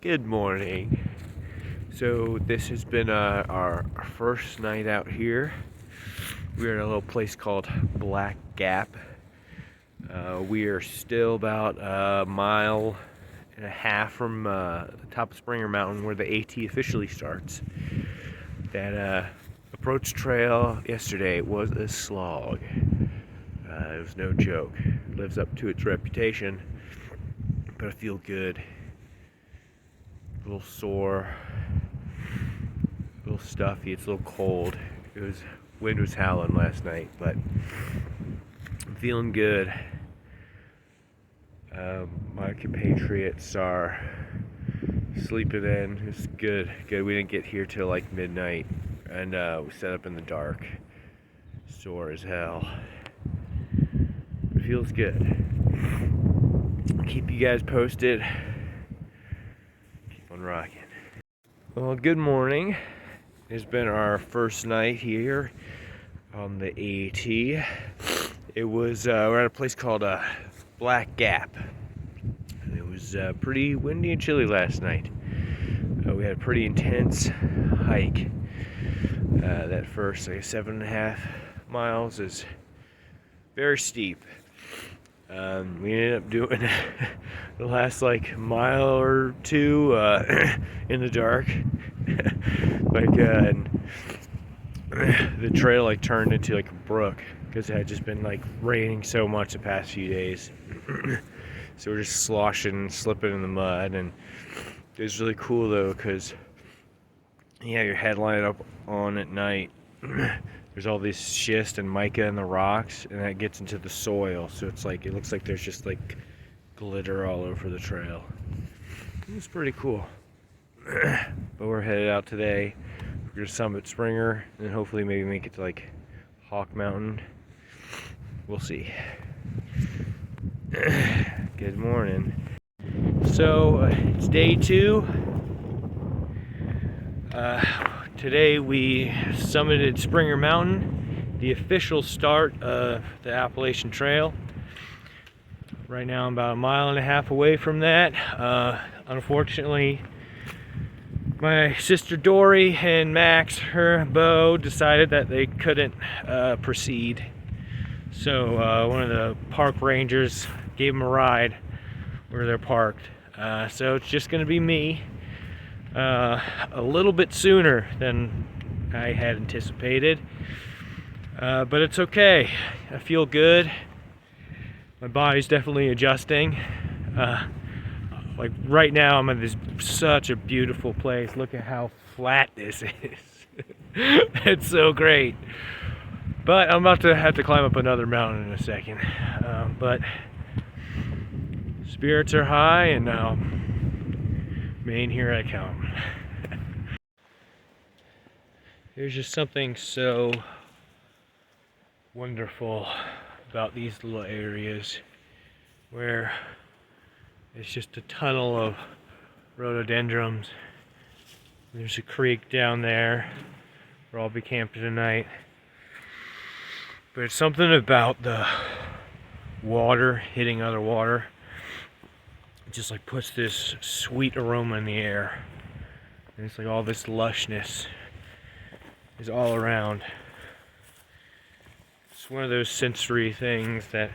Good morning. So this has been our first night out here. We're at a little place called Black Gap. We are still about a mile and a half from the top of Springer Mountain where the AT officially starts. That approach trail yesterday was a slog. It was no joke. It lives up to its reputation, but I feel good. A little sore, a little stuffy, it's a little cold. Wind was howling last night, but I'm feeling good. My compatriots are sleeping in. It's good. We didn't get here till like midnight, and we set up in the dark. Sore as hell. It feels good. Keep you guys posted. Keep on rocking. Well, good morning. It's been our first night here on the AT. It was we're at a place called Black Gap. It was pretty windy and chilly last night. We had a pretty intense hike. That first 7.5 miles is very steep. We ended up doing the last mile or two in the dark. The trail turned into a brook because it had just been raining so much the past few days. So we're just sloshing, slipping in the mud, and it was really cool though because you have your headlight up on at night. There's all this schist and mica in the rocks, and that gets into the soil, so it looks like there's just glitter all over the trail. It's pretty cool. But we're headed out today. We're gonna summit Springer and hopefully maybe make it to Hawk Mountain. We'll see. Good morning. So it's day 2. Today we summited Springer Mountain, the official start of the Appalachian Trail. Right now I'm about 1.5 miles away from that. Unfortunately, my sister Dory and Max, her beau, decided that they couldn't proceed. So one of the park rangers gave them a ride where they're parked. So it's just gonna be me. A little bit sooner than I had anticipated, but it's okay. I feel good. My body's definitely adjusting. Right now I'm at such a beautiful place. Look at how flat this is. It's so great. But I'm about to have to climb up another mountain in a second. But spirits are high, and Maine, here I come. There's just something so wonderful about these little areas where it's just a tunnel of rhododendrons. There's a creek down there where I'll be camping tonight. But it's something about the water hitting other water. It just puts this sweet aroma in the air. And it's all this lushness is all around. It's one of those sensory things that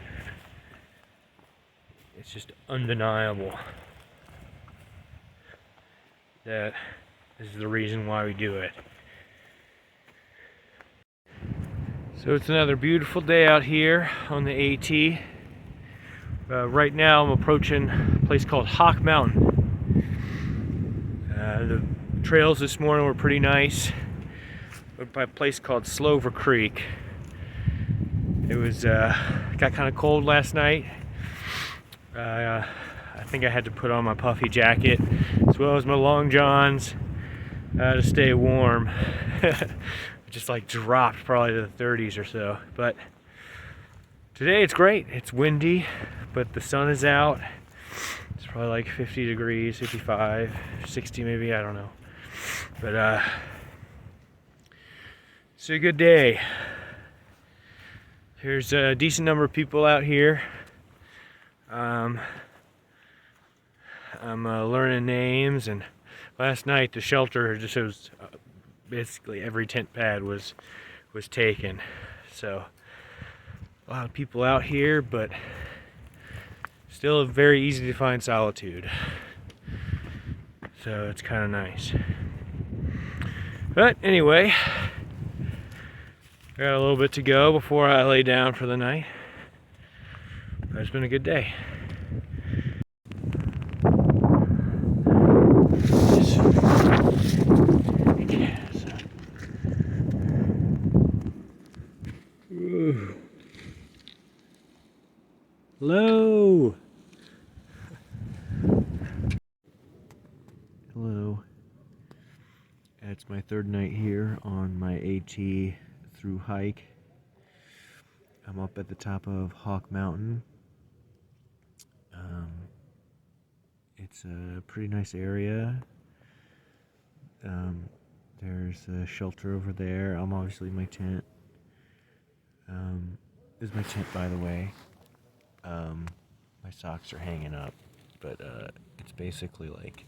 it's just undeniable that this is the reason why we do it. So it's another beautiful day out here on the AT. Right now I'm approaching a place called Hawk Mountain. The trails this morning were pretty nice. Went by a place called Slover Creek. It was got kind of cold last night. I think I had to put on my puffy jacket as well as my long johns to stay warm. Just dropped probably to the 30s or so. But today it's great. It's windy, but the sun is out. It's probably 50 degrees, 55, 60 maybe, I don't know. But it's a good day. There's a decent number of people out here. I'm learning names, and last night the shelter just was basically every tent pad was taken. So a lot of people out here, but still very easy to find solitude. So it's kind of nice. But anyway, I got a little bit to go before I lay down for the night. But it's been a good day. Hello. Hello. It's my third night here on my AT through hike. I'm up at the top of Hawk Mountain. It's a pretty nice area. There's a shelter over there. I'm obviously in my tent. This is my tent, by the way. My socks are hanging up, but it's basically like,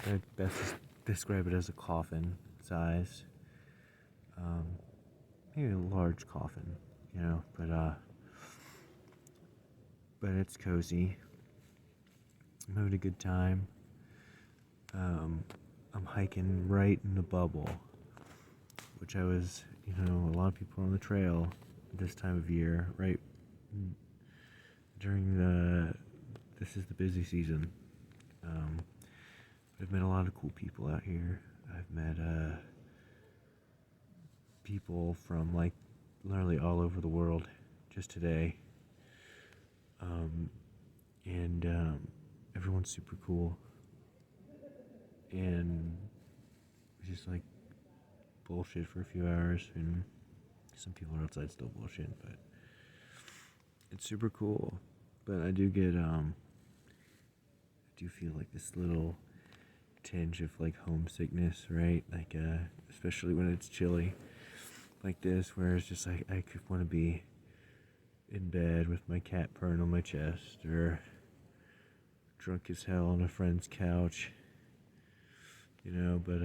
I'd best describe it as a coffin size. Maybe a large coffin, you know, but it's cozy. I'm having a good time. I'm hiking right in the bubble, which I was, a lot of people on the trail this time of year, right during this is the busy season. I've met a lot of cool people out here. I've met people from like literally all over the world just today. And everyone's super cool. And just like bullshit for a few hours, and some people are outside still bullshit, but it's super cool. But I do get I do feel like this little tinge of like homesickness, right? Like especially when it's chilly like this, where it's just like I could want to be in bed with my cat purring on my chest, or drunk as hell on a friend's couch, but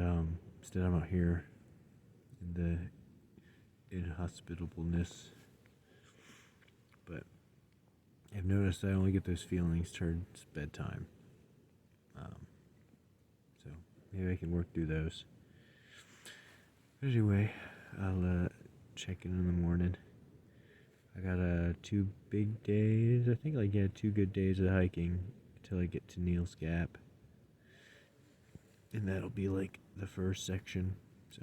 instead I'm out here in the inhospitableness. But I've noticed I only get those feelings towards bedtime. So maybe I can work through those. Anyway, I'll check in the morning. I got 2 big days. I think 2 good days of hiking until I get to Neal's Gap. And that'll be like the first section. So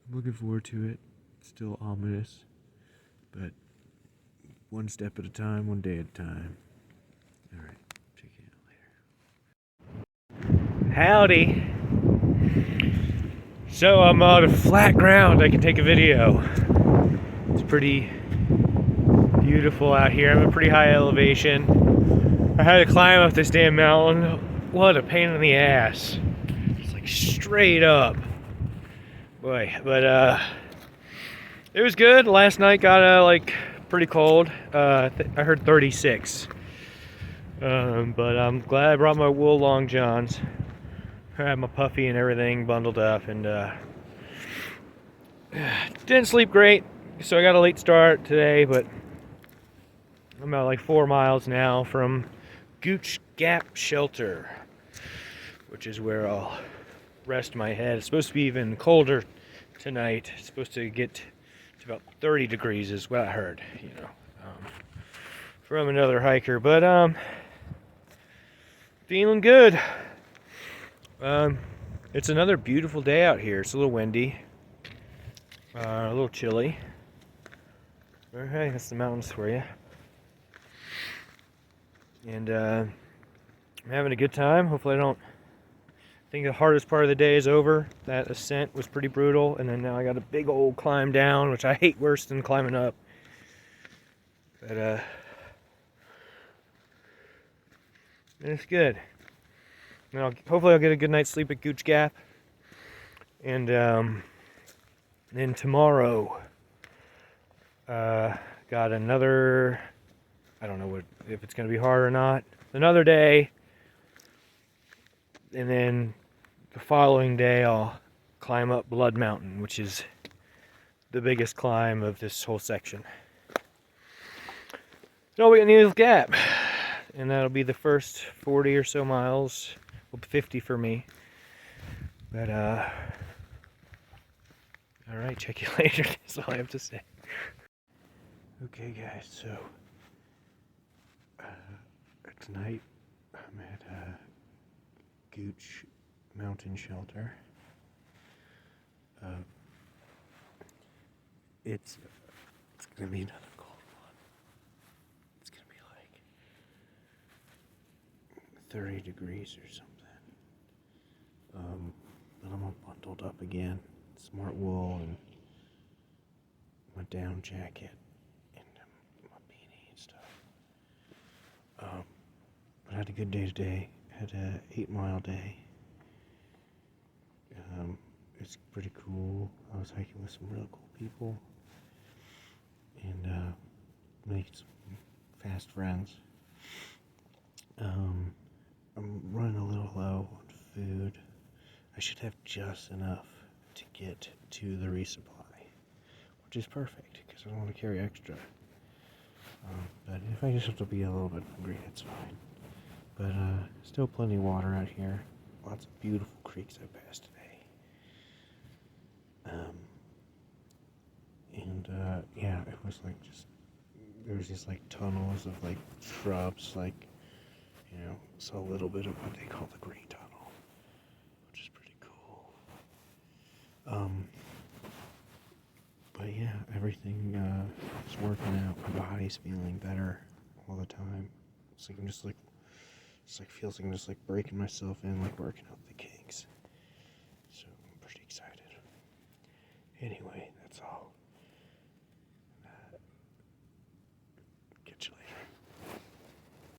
I'm looking forward to it. It's still ominous, but one step at a time, one day at a time. All right, check you out later. Howdy. So I'm on a flat ground. I can take a video. It's pretty beautiful out here. I'm at a pretty high elevation. I had to climb up this damn mountain. What a pain in the ass. It's like straight up. Boy, but it was good. Last night got pretty cold. I heard 36. But I'm glad I brought my wool long johns. I had my puffy and everything bundled up, and didn't sleep great, so I got a late start today, but I'm about 4 miles now from Gooch Gap Shelter, which is where I'll rest my head. It's supposed to be even colder tonight. It's supposed to get to about 30 degrees is what I heard, from another hiker, but feeling good. It's another beautiful day out here. It's a little windy, a little chilly. Okay, that's the mountains for you. And I'm having a good time. Hopefully I think the hardest part of the day is over. That ascent was pretty brutal, and then now I got a big old climb down, which I hate worse than climbing up. But it's good. And hopefully I'll get a good night's sleep at Gooch Gap. And then tomorrow, got another I don't know if it's going to be hard or not. Another day, and then the following day I'll climb up Blood Mountain, which is the biggest climb of this whole section. So we got Needles Gap, and that'll be the first 40 or so miles, well, 50 for me. But all right, check you later. That's all I have to say. Okay, guys. So tonight I'm at Gooch Mountain Shelter. It's gonna be another cold one. It's gonna be like 30 degrees or something. But I'm all bundled up again. Smart wool and my down jacket and my beanie and stuff. But I had a good day today. Had a 8-mile day. It's pretty cool. I was hiking with some real cool people and made some fast friends. I'm running a little low on food. I should have just enough to get to the resupply, which is perfect because I don't want to carry extra. But if I just have to be a little bit hungry, that's fine. But still plenty of water out here. Lots of beautiful creeks I passed today. Yeah, it was like there was just like tunnels of like shrubs, like, saw a little bit of what they call the green tunnel, which is pretty cool. But yeah, everything is working out. My body's feeling better all the time. It's like feels like I'm just like breaking myself in, like working out the kinks. So I'm pretty excited. Anyway, that's all.